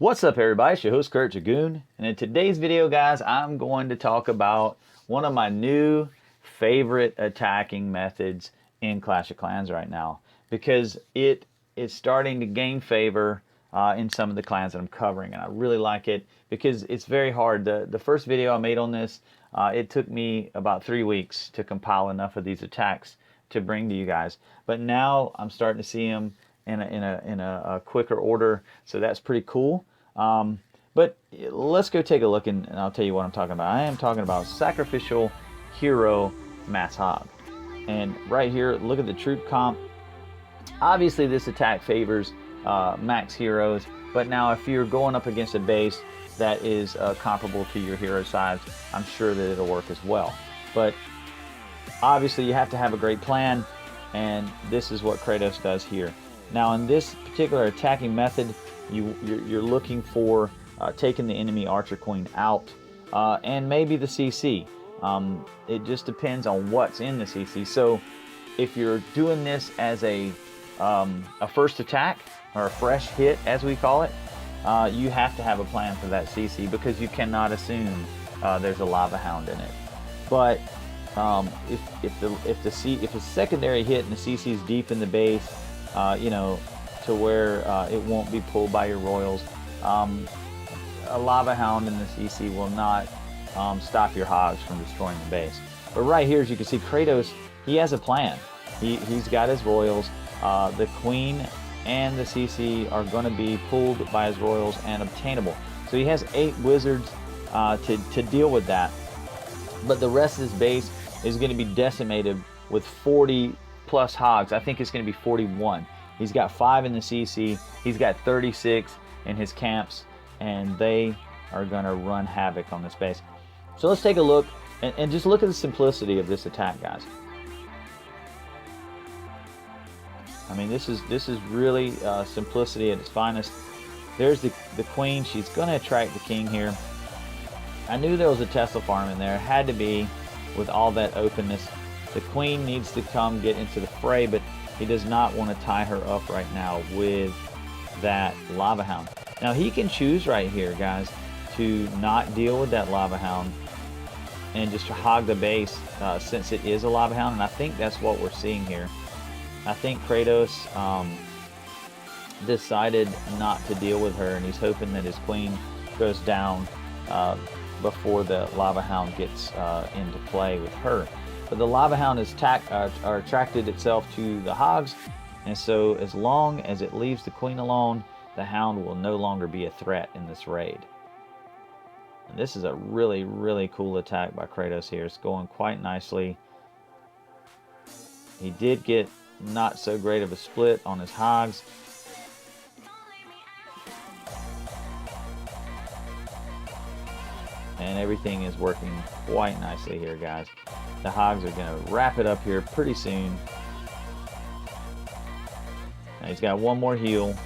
What's up everybody, it's your host Kurt Dragoon, and in today's video guys I'm going to talk about one of my new favorite attacking methods in Clash of Clans right now, because it is starting to gain favor in some of the clans that I'm covering, and I really like it because it's very hard. The first video I made on this, it took me about 3 weeks to compile enough of these attacks to bring to you guys, but now I'm starting to see them in a quicker order, so that's pretty cool. But let's go take a look, and I'll tell you what I'm talking about. I am talking about sacrificial hero mass hog. And right here, look at the troop comp. Obviously this attack favors max heroes, but now if you're going up against a base that is comparable to your hero size, I'm sure that it'll work as well. But obviously you have to have a great plan, and this is what Kratos does here. Now in this particular attacking method, you're looking for taking the enemy archer queen out, and maybe the CC. It just depends on what's in the CC. So if you're doing this as a first attack, or a fresh hit as we call it, you have to have a plan for that CC, because you cannot assume there's a lava hound in it. But if the secondary hit and the CC is deep in the base, you know, to where it won't be pulled by your royals, a lava hound in the CC will not stop your hogs from destroying the base. But right here, as you can see, Kratos, he has a plan. He's got his royals. The queen and the CC are going to be pulled by his royals and obtainable. So he has 8 wizards to deal with that. But the rest of his base is going to be decimated with 40 plus hogs. I think it's going to be 41. He's got 5 in the CC. He's got 36 in his camps, and they are going to run havoc on this base. So let's take a look, and just look at the simplicity of this attack, guys. I mean, this is really simplicity at its finest. There's the queen. She's going to attract the king here. I knew there was a Tesla farm in there. It had to be, with all that openness. The queen needs to come get into the fray, but he does not want to tie her up right now with that lava hound. Now he can choose right here, guys, to not deal with that lava hound and just to hog the base, since it is a lava hound, and I think that's what we're seeing here. I think Kratos decided not to deal with her, and he's hoping that his queen goes down before the lava hound gets into play with her. But the lava hound is attracted itself to the hogs, and so as long as it leaves the queen alone, the hound will no longer be a threat in this raid. And this is a really, really cool attack by Kratos here. It's going quite nicely. He did get not so great of a split on his hogs. And everything is working quite nicely here, guys. The hogs are going to wrap it up here pretty soon. Now he's got one more heal.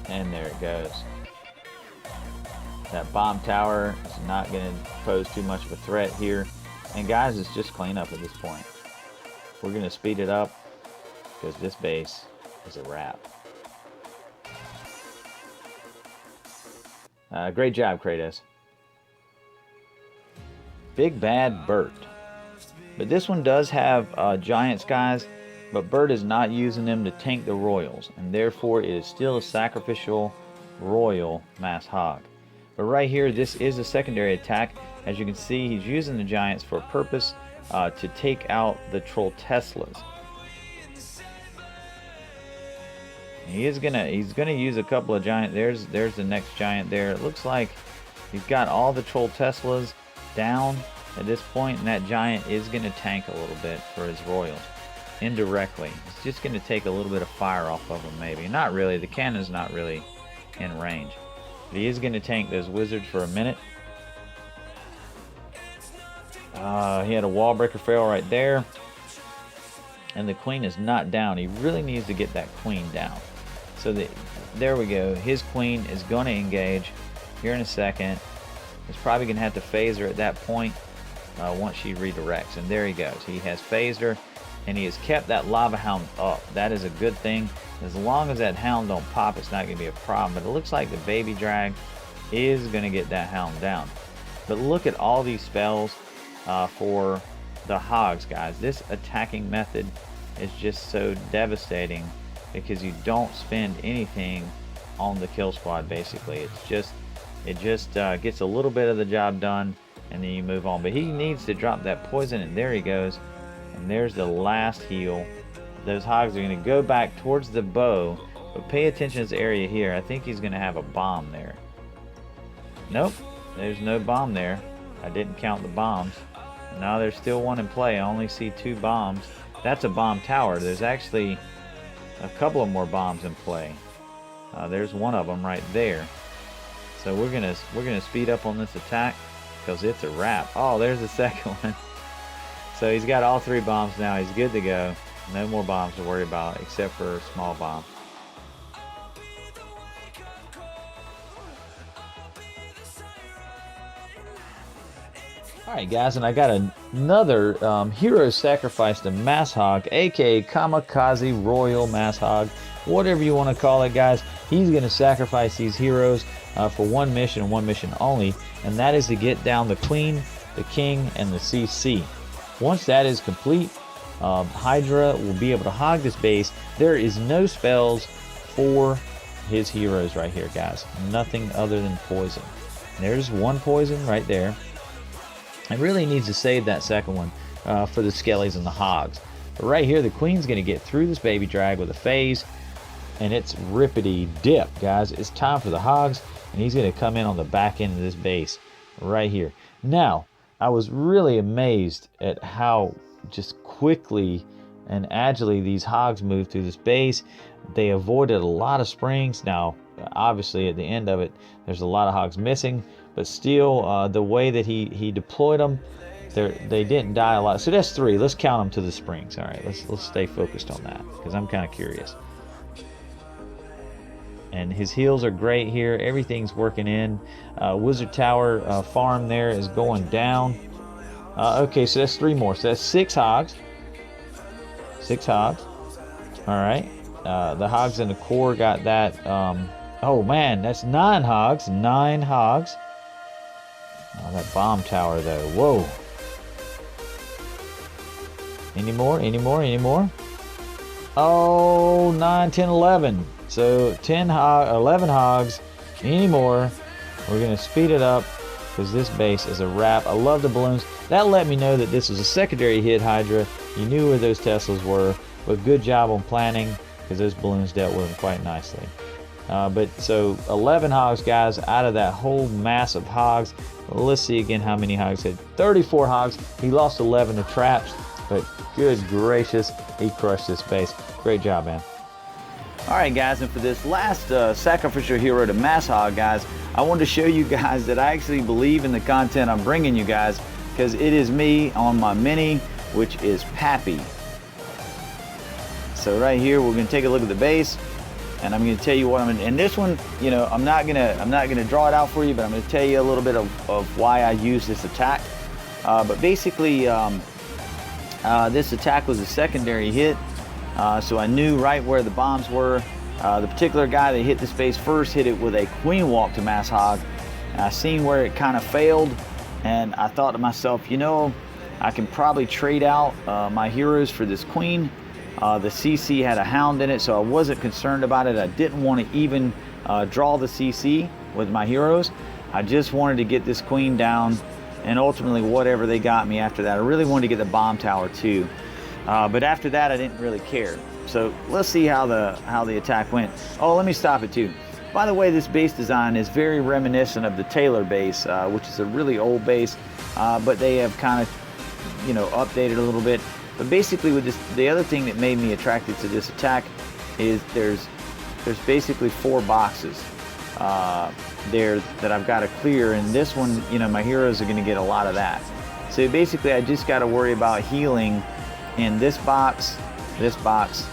And there it goes. That bomb tower is not going to pose too much of a threat here. And guys, it's just cleanup at this point. We're going to speed it up, because this base is a wrap. Great job, Kratos. Big Bad Bert. But this one does have giants, guys, but Bert is not using them to tank the royals, and therefore it is still a sacrificial royal mass hog. But right here, this is a secondary attack. As you can see, he's using the giants for a purpose, to take out the troll Teslas. He's gonna use a couple of giant. There's the next giant there. It looks like he's got all the troll Teslas down at this point, and that giant is gonna tank a little bit for his royals indirectly. It's just gonna take a little bit of fire off of him, maybe. Not really. The cannon's not really in range. But he is gonna tank those wizards for a minute. He had a wall breaker fail right there, and the queen is not down. He really needs to get that queen down. So there we go. His queen is going to engage here in a second. He's probably going to have to phase her at that point once she redirects. And there he goes. He has phased her. and he has kept that lava hound up. That is a good thing. As long as that hound don't pop, it's not going to be a problem. But it looks like the baby drag is going to get that hound down. But look at all these spells for the hogs, guys. This attacking method is just so devastating because you don't spend anything on the kill squad. Basically, it just gets a little bit of the job done, and then you move on. But he needs to drop that poison, and there he goes. And there's the last heal. Those hogs are going to go back towards the bow, but pay attention to this area here. I think he's going to have a bomb there. Nope, there's no bomb there. I didn't count the bombs. Now there's still one in play. I only see 2 bombs. That's a bomb tower. There's actually a couple of more bombs in play. There's one of them right there. So we're gonna speed up on this attack because it's a wrap. Oh, there's the second one. So he's got all 3 bombs now. He's good to go. No more bombs to worry about except for small bombs. Alright guys, and I got another hero sacrifice to Mass Hog, aka Kamikaze Royal Mass Hog, whatever you want to call it, guys. He's going to sacrifice these heroes for one mission and one mission only, and that is to get down the Queen, the King, and the CC. Once that is complete, Hydra will be able to hog this base. There is no spells for his heroes right here, guys. Nothing other than poison. There's one poison right there. It really needs to save that second one for the skellies and the hogs. But right here, the Queen's going to get through this baby drag with a phase, and it's rippity dip, guys. It's time for the hogs, and he's going to come in on the back end of this base right here. Now, I was really amazed at how just quickly and agilely these hogs moved through this base. They avoided a lot of springs. Now, obviously, at the end of it, there's a lot of hogs missing, but still, the way that he deployed them, they didn't die a lot. So that's 3. Let's count them to the springs. All right, let's stay focused on that because I'm kind of curious. And his heals are great here. Everything's working in. Wizard Tower farm there is going down. Okay, so that's 3 more. So that's 6 hogs. 6 hogs. All right. The hogs in the core got that. Oh man, that's 9 hogs. 9 hogs. Oh, that bomb tower though. Whoa. Any more? Any more? Any more? Oh, 9, 10, 11. So 11 hogs. Any more? We're going to speed it up because this base is a wrap. I love the balloons. That let me know that this was a secondary hit Hydra. You knew where those Teslas were, but good job on planning because those balloons dealt with them quite nicely. But so 11 hogs, guys, out of that whole mass of hogs. Let's see again how many hogs he had. 34 hogs. He lost 11 to traps, but good gracious, he crushed this base. Great job, man. All right, guys, and for this last sacrificial hero to Mass Hog, guys, I wanted to show you guys that I actually believe in the content I'm bringing you guys because it is me on my mini, which is Pappy. So right here, we're going to take a look at the base. And I'm going to tell you what I'm going to, and this one, you know, I'm not going to draw it out for you, but I'm going to tell you a little bit of why I use this attack. But basically, this attack was a secondary hit, so I knew right where the bombs were. The particular guy that hit the space first hit it with a queen walk to Mass Hog. And I seen where it kind of failed, and I thought to myself, you know, I can probably trade out my heroes for this queen. The CC had a hound in it, so I wasn't concerned about it. I didn't want to even draw the CC with my heroes. I just wanted to get this queen down, and ultimately whatever they got me after that. I really wanted to get the bomb tower too, but after that I didn't really care. So let's see how the attack went. Oh, let me stop it too. By the way, this base design is very reminiscent of the Taylor base, which is a really old base, but they have kind of, you know, updated a little bit. But basically with this, the other thing that made me attracted to this attack is there's basically 4 boxes there that I've got to clear, and this one, you know, my heroes are going to get a lot of that. So basically I just got to worry about healing in this box, this box,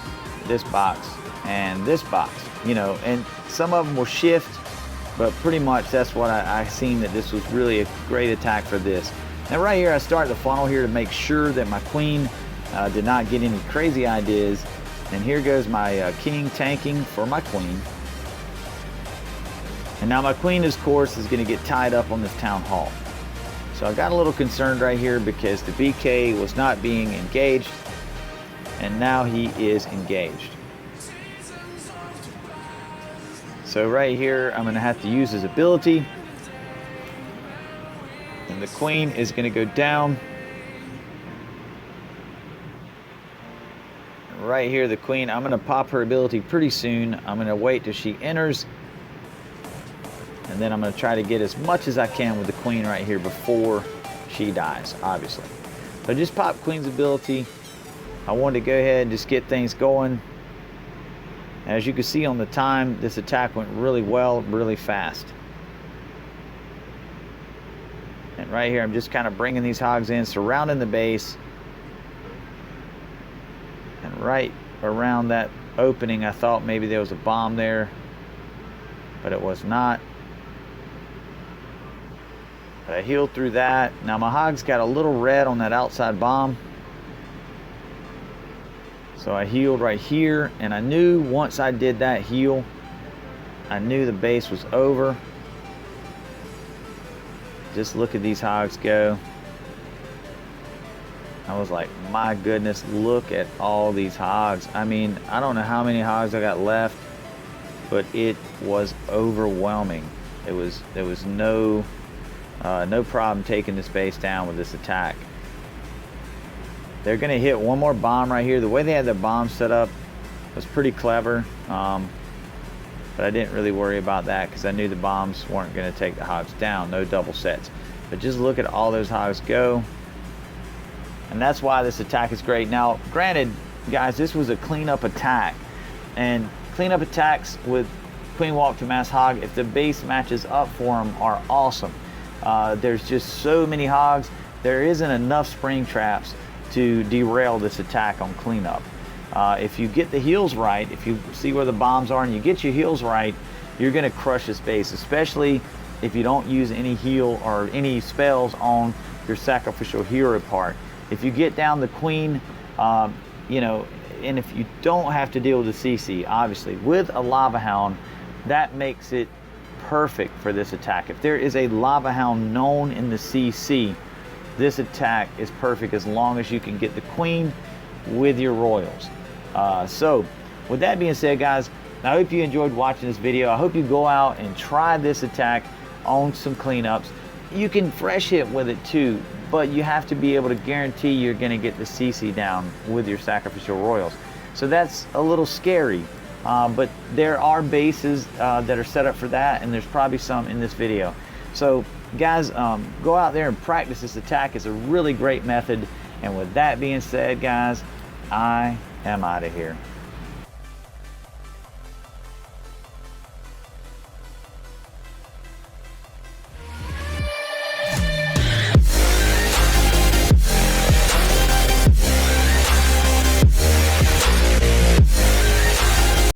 this box, and this box, you know, and some of them will shift, but pretty much that's what I seen, that this was really a great attack for this. Now right here I start the funnel here to make sure that my queen Did not get any crazy ideas. And here goes my king tanking for my queen. And now my queen, of course, is going to get tied up on this town hall. So I got a little concerned right here because the BK was not being engaged. And now he is engaged. So right here, I'm going to have to use his ability. And the queen is going to go down. And right here, the queen, I'm going to pop her ability pretty soon. I'm going to wait till she enters. And then I'm going to try to get as much as I can with the queen right here before she dies, obviously. So just pop queen's ability. I wanted to go ahead and just get things going. As you can see on the time, this attack went really well, really fast. And right here, I'm just kind of bringing these hogs in, surrounding the base. And right around that opening, I thought maybe there was a bomb there, but it was not. But I healed through that. Now my hogs got a little red on that outside bomb. So I healed right here, and I knew once I did that heal, I knew the base was over. Just look at these hogs go. I was like, my goodness, look at all these hogs. I mean, I don't know how many hogs I got left, but it was overwhelming. There was no problem taking this base down with this attack. They're going to hit one more bomb right here. The way they had the bomb set up was pretty clever, but I didn't really worry about that because I knew the bombs weren't going to take the hogs down. No double sets. But just look at all those hogs go. And that's why this attack is great. Now, granted, guys, this was a cleanup attack. And cleanup attacks with Queen Walk to Mass Hog, if the base matches up for them, are awesome. There's just so many hogs. There isn't enough spring traps to derail this attack on cleanup. If you get the heals right, if you see where the bombs are and you get your heals right, you're going to crush this base, especially if you don't use any heal or any spells on your sacrificial hero part. If you get down the queen, you know, and if you don't have to deal with the CC, obviously, with a lava hound, that makes it perfect for this attack. If there is a lava hound known in the CC, this attack is perfect as long as you can get the queen with your royals. So with that being said, guys, I hope you enjoyed watching this video. I hope you go out and try this attack on some cleanups. You can fresh hit with it too, but you have to be able to guarantee you're going to get the CC down with your sacrificial royals. So that's a little scary, but there are bases that are set up for that, and there's probably some in this video. So guys, go out there and practice this attack. It's a really great method. And with that being said, guys, I am out of here.